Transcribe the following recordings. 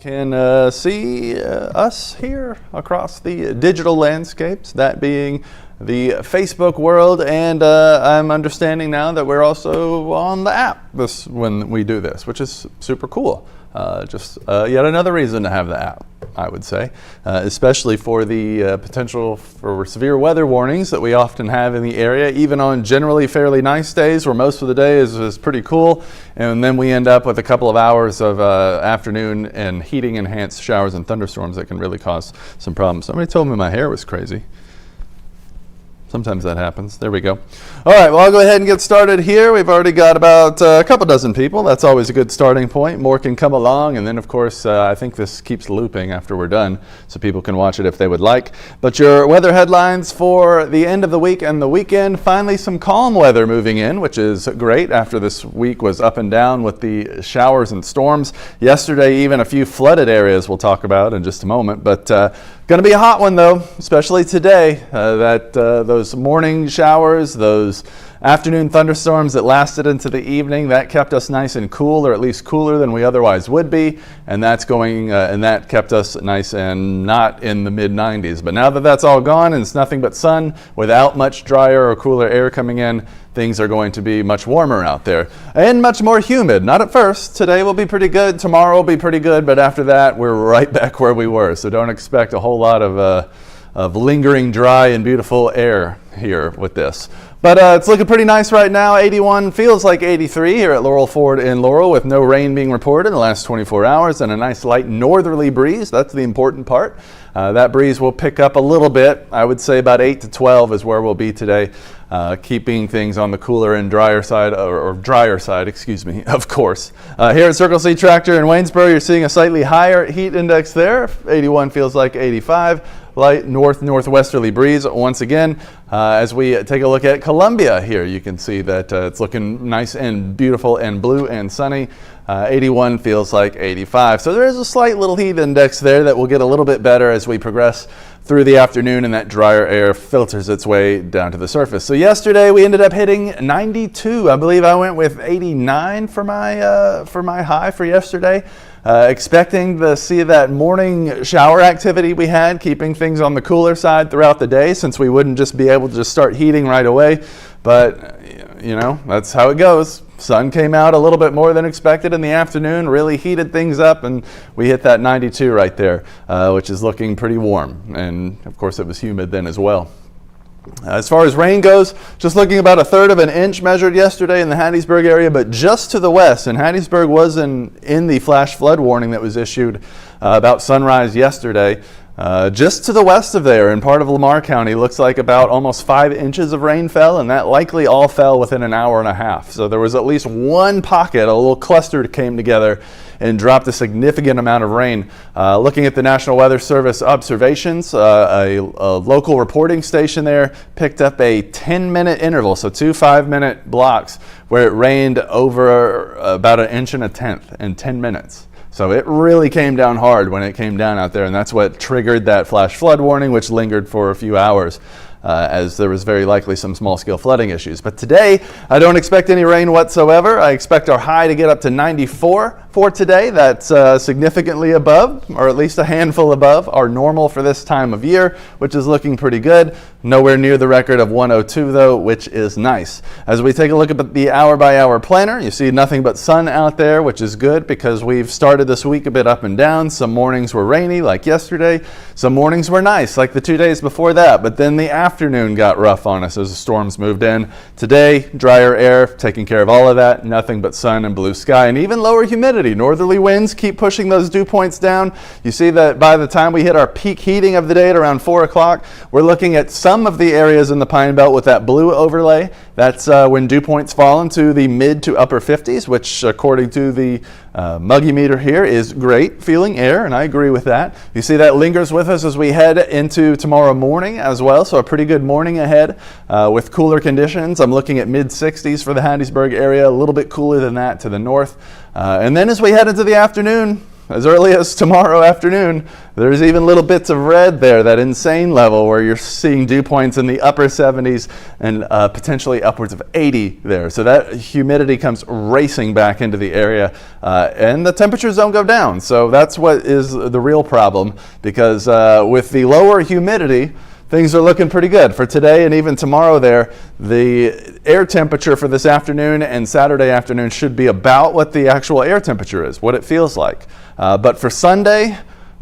can see us here across the digital landscapes, that being the Facebook world, and I'm understanding now that we're also on the app when we do this, which is super cool. Just yet another reason to have the app, I would say, especially for the potential for severe weather warnings that we often have in the area, even on generally fairly nice days where most of the day is pretty cool, and then we end up with a couple of hours of afternoon and heating enhanced showers and thunderstorms that can really cause some problems. Somebody told me my hair was crazy. Sometimes that happens. There we go. All right, well, I'll go ahead and get started here. We've already got about a couple dozen people. That's always a good starting point. More can come along, and then, of course, I think this keeps looping after we're done, so people can watch it if they would like. But your weather headlines for the end of the week and the weekend, finally some calm weather moving in, which is great after this week was up and down with the showers and storms. Yesterday, even a few flooded areas we'll talk about in just a moment, but going to be a hot one, though, especially today. Those morning showers, those afternoon thunderstorms that lasted into the evening, that kept us nice and cool, or at least cooler than we otherwise would be, and that kept us nice and not in the mid-90s. But now that that's all gone and it's nothing but sun without much drier or cooler air coming in, things are going to be much warmer out there and much more humid. Not at first. Today will be pretty good. Tomorrow will be pretty good. But after that, we're right back where we were. So don't expect a whole lot of lingering dry and beautiful air here with this. But it's looking pretty nice right now. 81 feels like 83 here at Laurel Ford in Laurel, with no rain being reported in the last 24 hours and a nice light northerly breeze. That's the important part. That breeze will pick up a little bit. I would say about 8 to 12 is where we'll be today, keeping things on the cooler and drier side, or drier side, excuse me, of course. Here at Circle C Tractor in Waynesboro, you're seeing a slightly higher heat index there. 81 feels like 85. Light northwesterly breeze once again. As we take a look at Columbia here, you can see that it's looking nice and beautiful and blue and sunny. 81 feels like 85. So there is a slight little heat index there that will get a little bit better as we progress through the afternoon and that drier air filters its way down to the surface. So yesterday we ended up hitting 92. I believe I went with 89 for my high for yesterday. Expecting to see that morning shower activity we had, keeping things on the cooler side throughout the day, since we wouldn't just be able to just start heating right away. But, you know, that's how it goes. Sun came out a little bit more than expected in the afternoon, really heated things up, and we hit that 92 right there, which is looking pretty warm. And, of course, it was humid then as well. As far as rain goes, just looking about 1/3 of an inch measured yesterday in the Hattiesburg area, but just to the west. And Hattiesburg was in the flash flood warning that was issued about sunrise yesterday. Just to the west of there in part of Lamar County, looks like about almost 5 inches of rain fell, and that likely all fell within an hour and a half. So there was at least one pocket, a little cluster came together and dropped a significant amount of rain. Looking at the National Weather Service observations, a local reporting station there picked up a 10-minute interval, so 2 5-minute blocks, where it rained over about 1.1 inches in 10 minutes. So it really came down hard when it came down out there, and that's what triggered that flash flood warning, which lingered for a few hours. As there was very likely some small-scale flooding issues. But today, I don't expect any rain whatsoever. I expect our high to get up to 94 for today. That's significantly above, or at least a handful above, our normal for this time of year, which is looking pretty good. Nowhere near the record of 102, though, which is nice. As we take a look at the hour-by-hour planner, you see nothing but sun out there, which is good because we've started this week a bit up and down. Some mornings were rainy, like yesterday. Some mornings were nice, like the 2 days before that. But then the afternoon got rough on us as the storms moved in. Today, drier air, taking care of all of that. Nothing but sun and blue sky, and even lower humidity. Northerly winds keep pushing those dew points down. You see that by the time we hit our peak heating of the day at around 4 o'clock, we're looking at some of the areas in the Pine Belt with that blue overlay. That's when dew points fall into the mid to upper 50s, which according to the muggy meter here is great feeling air, and I agree with that. You see that lingers with us as we head into tomorrow morning as well, so a pretty good morning ahead with cooler conditions. I'm looking at mid 60s for the Hattiesburg area, a little bit cooler than that to the north. And then as we head into the afternoon, as early as tomorrow afternoon, there's even little bits of red there, that insane level where you're seeing dew points in the upper 70s and potentially upwards of 80 there. So that humidity comes racing back into the area, and the temperatures don't go down. So that's what is the real problem, because with the lower humidity, things are looking pretty good for today and even tomorrow there. The air temperature for this afternoon and Saturday afternoon should be about what the actual air temperature is, what it feels like. But for Sunday,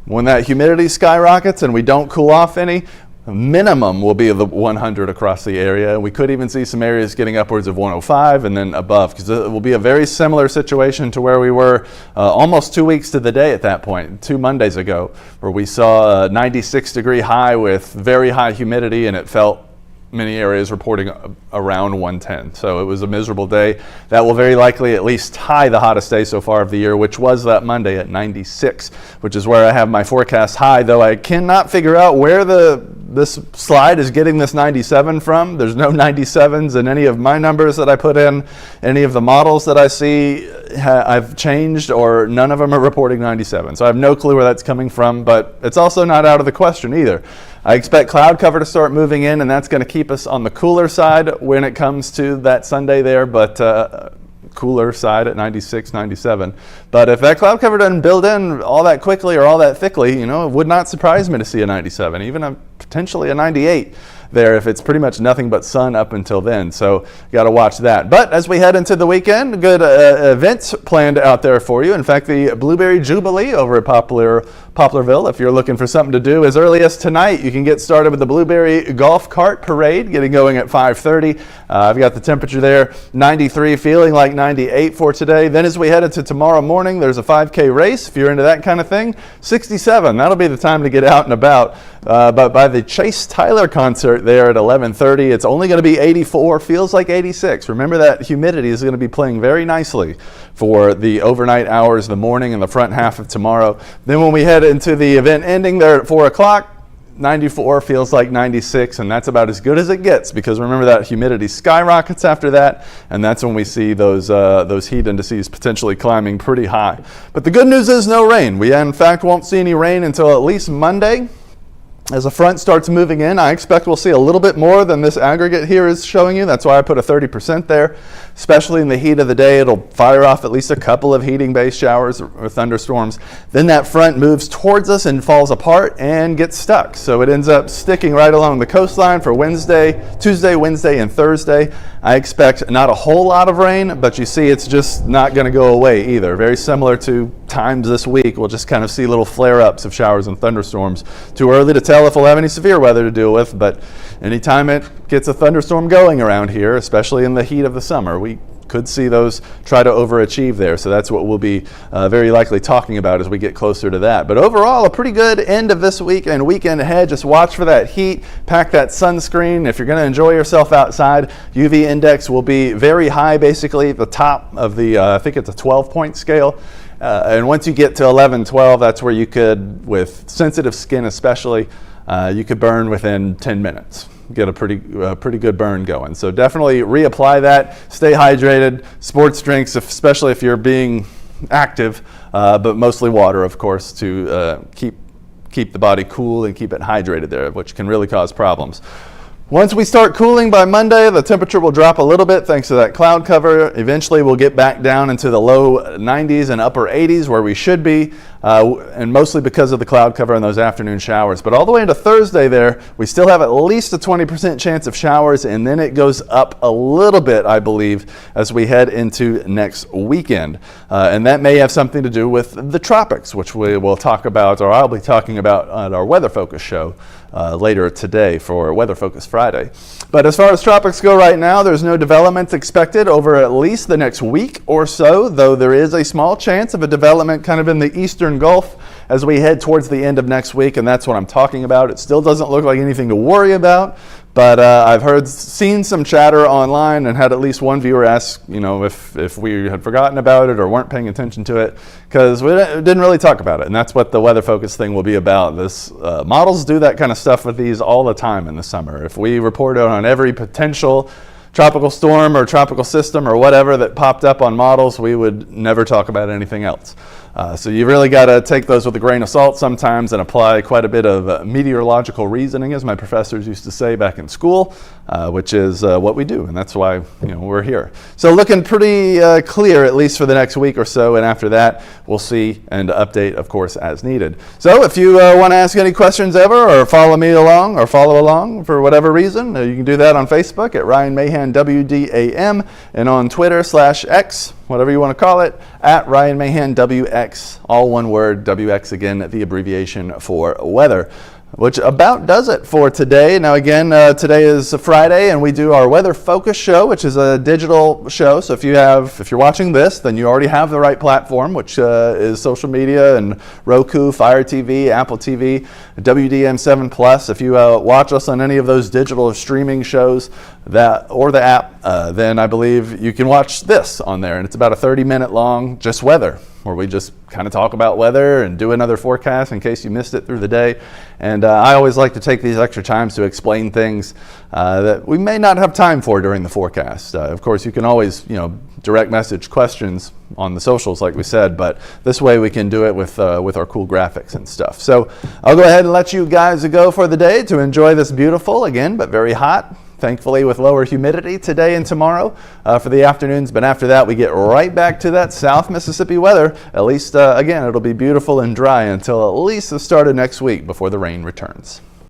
when that humidity skyrockets and we don't cool off any, minimum will be the 100 across the area. We could even see some areas getting upwards of 105 and then above, because it will be a very similar situation to where we were almost 2 weeks to the day at that point, 2 Mondays ago, where we saw a 96-degree high with very high humidity, and it felt many areas reporting around 110. So it was a miserable day. That will very likely at least tie the hottest day so far of the year, which was that Monday at 96, which is where I have my forecast high, though I cannot figure out where this slide is getting this 97 from. There's no 97s in any of my numbers that I put in. Any of the models that I see I've changed, or none of them are reporting 97. So I have no clue where that's coming from, but it's also not out of the question either. I expect cloud cover to start moving in, and that's going to keep us on the cooler side when it comes to that Sunday there, but cooler side at 96, 97. But if that cloud cover doesn't build in all that quickly or all that thickly, it would not surprise me to see a 97, even potentially a 98 there if it's pretty much nothing but sun up until then. So got to watch that. But as we head into the weekend, good events planned out there for you. In fact, the Blueberry Jubilee over at Poplarville, if you're looking for something to do as early as tonight, you can get started with the Blueberry Golf Cart Parade, getting going at 5:30. I've got the temperature there, 93, feeling like 98 for today. Then as we head into tomorrow morning, there's a 5K race. If you're into that kind of thing, 67. That'll be the time to get out and about. But by the Chase Tyler concert there at 11:30, it's only going to be 84, feels like 86. Remember that humidity is going to be playing very nicely for the overnight hours, the morning and the front half of tomorrow. Then when we head into the event ending there at 4 o'clock, 94 feels like 96, and that's about as good as it gets, because remember that humidity skyrockets after that, and that's when we see those heat indices potentially climbing pretty high. But the good news is no rain. We in fact won't see any rain until at least Monday. As the front starts moving in, I expect we'll see a little bit more than this aggregate here is showing you. That's why I put a 30% there. Especially in the heat of the day, it'll fire off at least a couple of heating-based showers or thunderstorms. Then that front moves towards us and falls apart and gets stuck. So it ends up sticking right along the coastline for Tuesday, Wednesday, and Thursday. I expect not a whole lot of rain, but you see it's just not going to go away either. Very similar to times this week. We'll just kind of see little flare-ups of showers and thunderstorms. Too early to tell if we'll have any severe weather to deal with, but anytime it gets a thunderstorm going around here, especially in the heat of the summer, we could see those try to overachieve there. So that's what we'll be very likely talking about as we get closer to that. But overall, a pretty good end of this week and weekend ahead. Just watch for that heat, pack that sunscreen. If you're going to enjoy yourself outside, UV index will be very high, basically at the top of the, I think it's a 12-point scale. And once you get to 11, 12, that's where you could, with sensitive skin especially, you could burn within 10 minutes. Get a pretty good burn going. So definitely reapply that. Stay hydrated. Sports drinks, especially if you're being active, but mostly water, of course, to keep the body cool and keep it hydrated there, which can really cause problems. Once we start cooling by Monday, the temperature will drop a little bit thanks to that cloud cover. Eventually, we'll get back down into the low 90s and upper 80s where we should be, and mostly because of the cloud cover and those afternoon showers. But all the way into Thursday there, we still have at least a 20% chance of showers, and then it goes up a little bit, I believe, as we head into next weekend. And that may have something to do with the tropics, which we will talk about, or I'll be talking about on our Weather Focus show later today for Weather Focus Friday. But as far as tropics go right now, there's no developments expected over at least the next week or so, though there is a small chance of a development kind of in the eastern Gulf as we head towards the end of next week, and that's what I'm talking about. It still doesn't look like anything to worry about, but I've seen some chatter online and had at least one viewer ask, if we had forgotten about it or weren't paying attention to it, because we didn't really talk about it, and that's what the Weather Focus thing will be about. Models do that kind of stuff with these all the time in the summer. If we reported on every potential tropical storm or tropical system or whatever that popped up on models, we would never talk about anything else. So you really got to take those with a grain of salt sometimes and apply quite a bit of meteorological reasoning, as my professors used to say back in school, which is what we do, and that's why we're here. So looking pretty clear, at least for the next week or so, and after that we'll see and update, of course, as needed. So if you want to ask any questions ever, or follow along for whatever reason, you can do that on Facebook at Ryan Mahan WDAM, and on Twitter /X, whatever you want to call it, at Ryan Mahan WX, all one word, WX again, the abbreviation for weather. Which about does it for today. Now again, today is a Friday, and we do our Weather Focus show, which is a digital show. So if you're watching this, then you already have the right platform, which is social media and Roku, Fire TV, Apple TV, WDAM 7 Plus. If you watch us on any of those digital streaming shows or the app, then I believe you can watch this on there, and it's about a 30-minute long just weather, where we just kind of talk about weather and do another forecast in case you missed it through the day. And I always like to take these extra times to explain things that we may not have time for during the forecast. Of course, you can always, direct message questions on the socials, like we said, but this way we can do it with our cool graphics and stuff. So I'll go ahead and let you guys go for the day to enjoy this beautiful, again, but very hot, thankfully with lower humidity today and tomorrow for the afternoons. But after that, we get right back to that South Mississippi weather. At least, again, it'll be beautiful and dry until at least the start of next week before the rain returns.